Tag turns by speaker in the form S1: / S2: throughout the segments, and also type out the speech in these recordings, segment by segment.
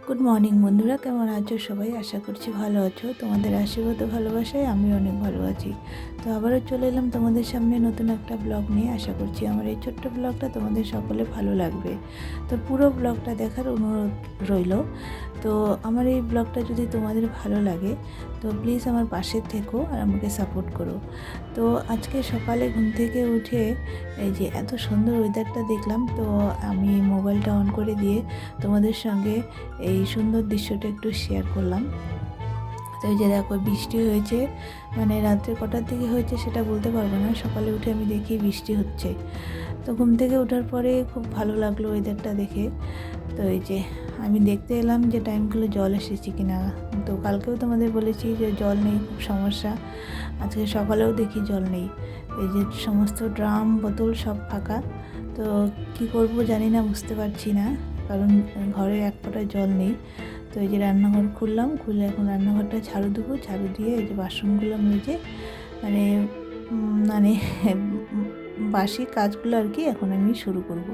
S1: Good morning বন্ধুরা, কেমন আছো সবাই? আশা করছি ভালো আছো। তোমাদের আশীর্বাদ ও ভালোবাসায় আমি অনেক ভালো আছি। তো আবারও চলে এলাম তোমাদের সামনে নতুন একটা ব্লগ নিয়ে। আশা করছি আমার এই ছোট্ট ব্লগটা তোমাদের সকলে ভালো লাগবে। তো পুরো ব্লগটা দেখার অনুরোধ রইল। তো আমার এই ব্লগটা যদি তোমাদের ভালো লাগে তো প্লিজ আমার পাশে থেকো আর আমাকে সাপোর্ট করো। তো আজকে সকালে ঘুম থেকে উঠে এই যে এত সুন্দর ওয়েদারটা দেখলাম, তো আমি মোবাইলটা অন করে দিয়ে তোমাদের সঙ্গে এই সুন্দর দৃশ্যটা একটু শেয়ার করলাম। তো এই যে দেখো বৃষ্টি হয়েছে, মানে রাত্রে কটার দিকে হয়েছে সেটা বলতে পারবো না, সকালে উঠে আমি দেখি বৃষ্টি হচ্ছে। তো ঘুম থেকে ওঠার পরে খুব ভালো লাগলো ওয়েদারটা দেখে। তো এই যে আমি দেখতে এলাম যে টাইমগুলো জল এসেছে কিনা। তো কালকেও তোমাদের বলেছি যে জল নেই, খুব সমস্যা। আজকে সকালেও দেখি জল নেই। এই যে সমস্ত ড্রাম বোতল সব ফাঁকা। তো কি করব জানি না, বুঝতে পারছি না, কারণ ঘরে এক ফোঁটা জল নেই। তো এই যে রান্নাঘর খুললাম, খুলে এখন রান্নাঘরটা ঝাড়ু দেবো, ঝাড়ু দিয়ে এই যে বাসনগুলো মেজে মানে মানে বাসি কাজগুলো আর কি এখন আমি শুরু করব।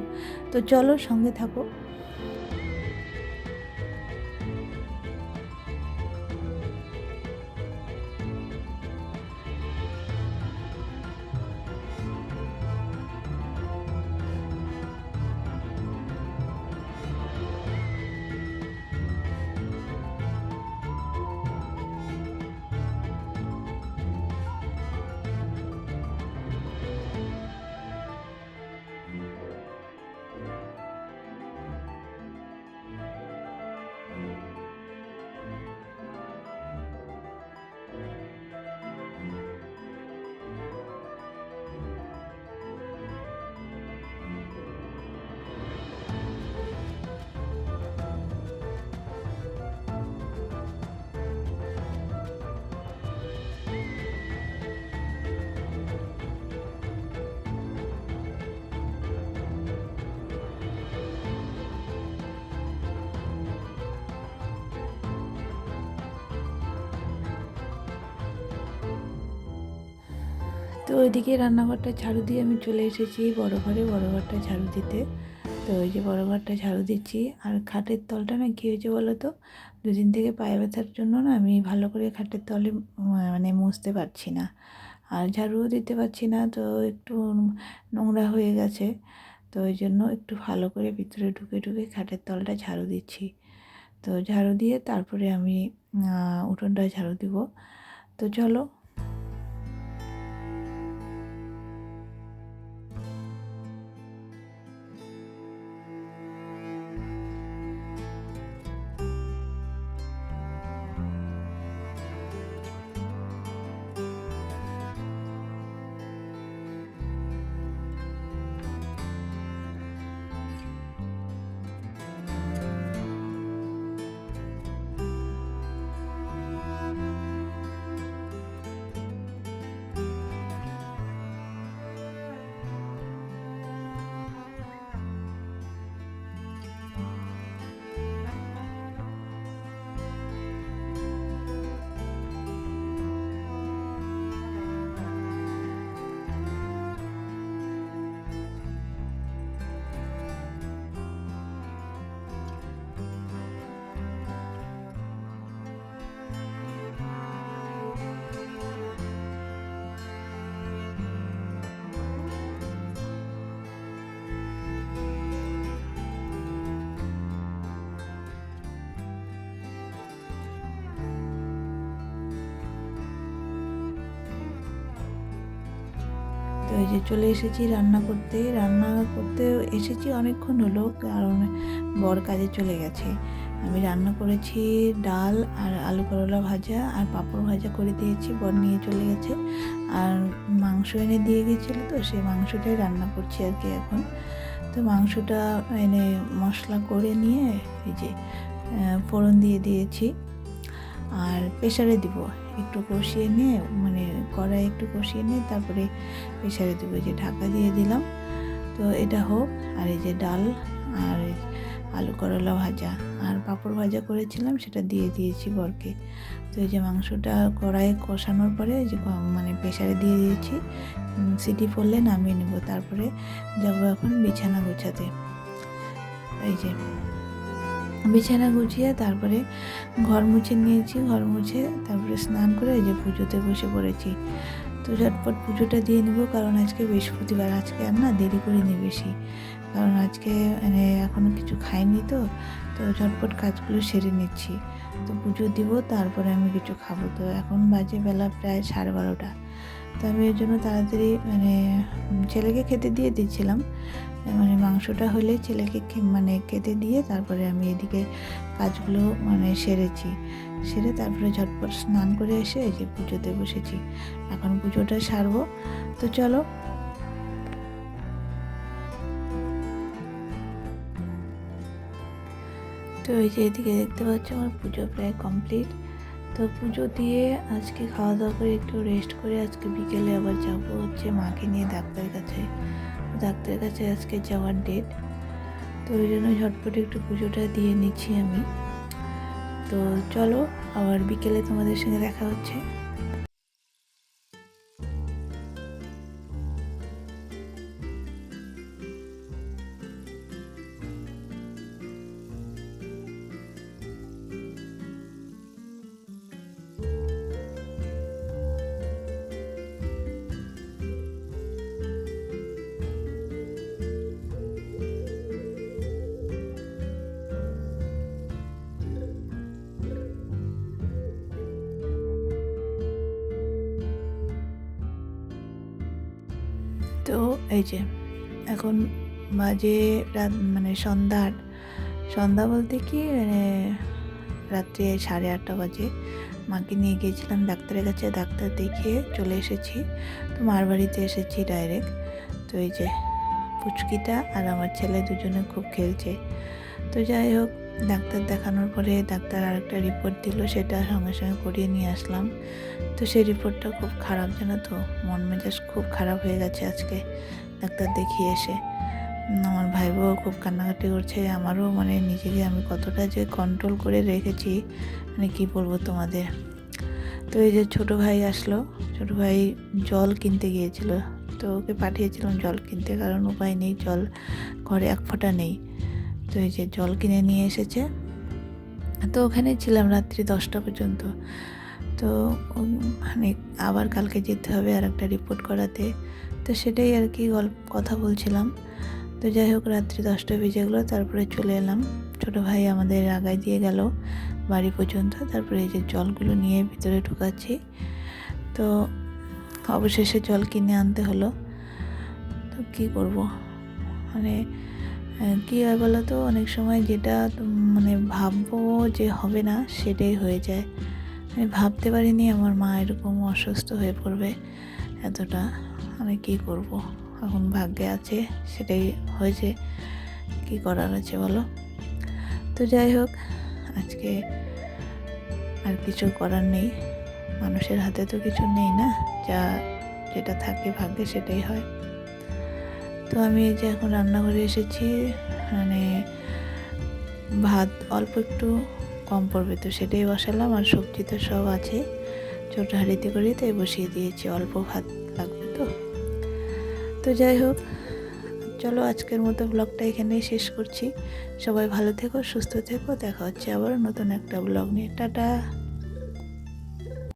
S1: তো চলো সঙ্গে থাকো। তো ওইদিকে রান্নাঘরটা ঝাড়ু দিয়ে আমি চলে এসেছি বড় ঘরে, বড় ঘরটা ঝাড়ু দিতে। তো ওই যে বড় ঘরটা ঝাড়ু দিচ্ছি। আর খাটের তলটা না কী হয়েছে বলো তো, দুদিন থেকে পায়ে ব্যথার জন্য না আমি ভালো করে খাটের তলে মানে মুছতে পারছি না, আর ঝাড়ুও দিতে পারছি না। তো একটু নোংরা হয়ে গেছে। তো ওই জন্য একটু ভালো করে ভিতরে ঢুকে ঢুকে খাটের তলটা ঝাড়ু দিচ্ছি। তো ঝাড়ু দিয়ে তারপরে আমি উঠোনটা ঝাড়ু দিব। তো চলো। তো এই যে চলে এসেছি রান্না করতে। রান্না করতে এসেছি অনেকক্ষণ হলো, কারণ বর কাজে চলে গেছে। আমি রান্না করেছি ডাল আর আলু করলা ভাজা আর পাঁপড় ভাজা করে দিয়েছি, বর নিয়ে চলে গেছে। আর মাংস এনে দিয়ে গেছিলো, তো সেই মাংসটাই রান্না করছি আর কি এখন। তো মাংসটা এনে মশলা করে নিয়ে এই যে ফোড়ন দিয়ে দিয়েছি। আর প্রেশারে দিব, একটু কষিয়ে নিয়ে মানে কড়াই একটু কষিয়ে নিয়ে তারপরে প্রেশারে দেবো। যে ঢাকা দিয়ে দিলাম। তো এটা হোক। আর এই যে ডাল আর আলু করলা ভাজা আর পাঁপড় ভাজা করেছিলাম সেটা দিয়ে দিয়েছি বরকে। তো এই যে মাংসটা কড়াইয়ে কষানোর পরে যে মানে প্রেশারে দিয়ে দিয়েছি, সিটি পড়লে নামিয়ে নেব। তারপরে যাবো এখন বিছানা গোছাতে। এই যে বিছানা গুছিয়ে তারপরে ঘর মুছে নিয়েছি, ঘর মুছে তারপরে স্নান করে এই যে পুজোতে বসে পড়েছি। তো ঝটপট পুজোটা দিয়ে নেব, কারণ আজকে বৃহস্পতিবার, আজকে আর না দেরি করিনি বেশি, কারণ আজকে মানে এখনও কিছু খাইনি, তো ঝটপট কাজগুলো সেরে নিচ্ছি। তো পুজো দিব, তারপরে আমি কিছু খাবো। তো এখন বাজে বেলা প্রায় 12:30। তো আমি এর জন্য তাড়াতাড়ি মানে ছেলেকে খেতে দিয়ে দিচ্ছিলাম, মানে মাংসটা হলে ছেলেকে মানে খেতে দিয়ে তারপরে আমি এদিকে কাজগুলো মানে সেরে তারপরে ঝটপট স্নান করে এসে এই যে পুজোতে বসেছি। এখন পুজোটা সারবো। তো চলো। তো এই যে এদিকে দেখতে পাচ্ছ আমার পুজো প্রায় কমপ্লিট। তো পুজো দিয়ে আজকে খাওয়া দাওয়া করে একটু রেস্ট করে আজকে বিকেলে আবার যাবো হচ্ছে মাকে নিয়ে ডাক্তারের কাছে আজকে যাওয়ার ডেট। তো ওই জন্য ঝটপট একটু পুজোটা দিয়ে নিচ্ছি আমি। তো চলো, আবার বিকেলে তোমাদের সঙ্গে দেখা হচ্ছে। তো এই যে এখন বাজে রাত মানে সন্ধ্যা বলতে কি মানে রাত্রে 8:30 বাজে। মাকে নিয়ে গিয়েছিলাম ডাক্তারের কাছে, ডাক্তার দেখিয়ে চলে এসেছি। তো মার বাড়িতে এসেছি ডাইরেক্ট। তো এই যে পুচকিটা আর আমার ছেলে দুজনে খুব খেলছে। তো যাই হোক, ডাক্তার দেখানোর পরে ডাক্তার আরেকটা রিপোর্ট দিল, সেটা সঙ্গে সঙ্গে করিয়ে নিয়ে আসলাম। তো সেই রিপোর্টটা খুব খারাপ, জানো তো, মন মেজাজ খুব খারাপ হয়ে গেছে আজকে ডাক্তার দেখিয়ে এসে। আমার ভাই বউ খুব কান্নাকাটি করছে, আমারও মানে নিজেকে আমি কতটা যে কন্ট্রোল করে রেখেছি মানে কি বলবো তোমাদের। তো এই যে ছোটো ভাই আসলো, ছোটো ভাই জল কিনতে গিয়েছিল, তো ওকে পাঠিয়েছিলাম জল কিনতে, কারণ উপায় নেই, জল ঘরে এক ফোঁটা নেই। তো এই যে জল কিনে নিয়ে এসেছে। তো ওখানে ছিলাম রাত্রি 10টা পর্যন্ত। তো মানে আবার কালকে যেতে হবে আর একটা রিপোর্ট করাতে, তো সেটাই আর কি কথা বলছিলাম। তো যাই হোক, রাত্রি 10টা বেজে গেলো, তারপরে চলে এলাম। ছোটো ভাই আমাদের আগায় দিয়ে গেল বাড়ি পর্যন্ত। তারপরে এই যে জলগুলো নিয়ে ভিতরে ঢুকাচ্ছি। তো অবশেষে জল কিনে আনতে হলো। তো কী করব, মানে কী হয় বলো তো, অনেক সময় যেটা মানে ভাববো যে হবে না সেটাই হয়ে যায়। আমি ভাবতে পারিনি আমার মা এরকম অসুস্থ হয়ে পড়বে এতটা, আমি কী করব, এখন ভাগ্যে আছে সেটাই হয়েছে, কী করার আছে বলো। তো যাই হোক, আজকে আর কিছু করার নেই, মানুষের হাতে তো কিছু নেই না, যেটা থাকে ভাগ্যে সেটাই হয়। তো আমি এই যে এখন রান্নাঘরে এসেছি, মানে ভাত অল্প একটু কম পড়বে, তো সেটাই বসালাম, আর সবজি তো সব আছে ছোটো হাঁড়িতে করে, তাই বসিয়ে দিয়েছি, অল্প ভাত লাগবে তো। তো যাই হোক, চলো আজকের মতো ব্লগটা এখানেই শেষ করছি। সবাই ভালো থেকো, সুস্থ থেকো, দেখা হচ্ছে আবার নতুন একটা ব্লগ নিয়ে। টাটা।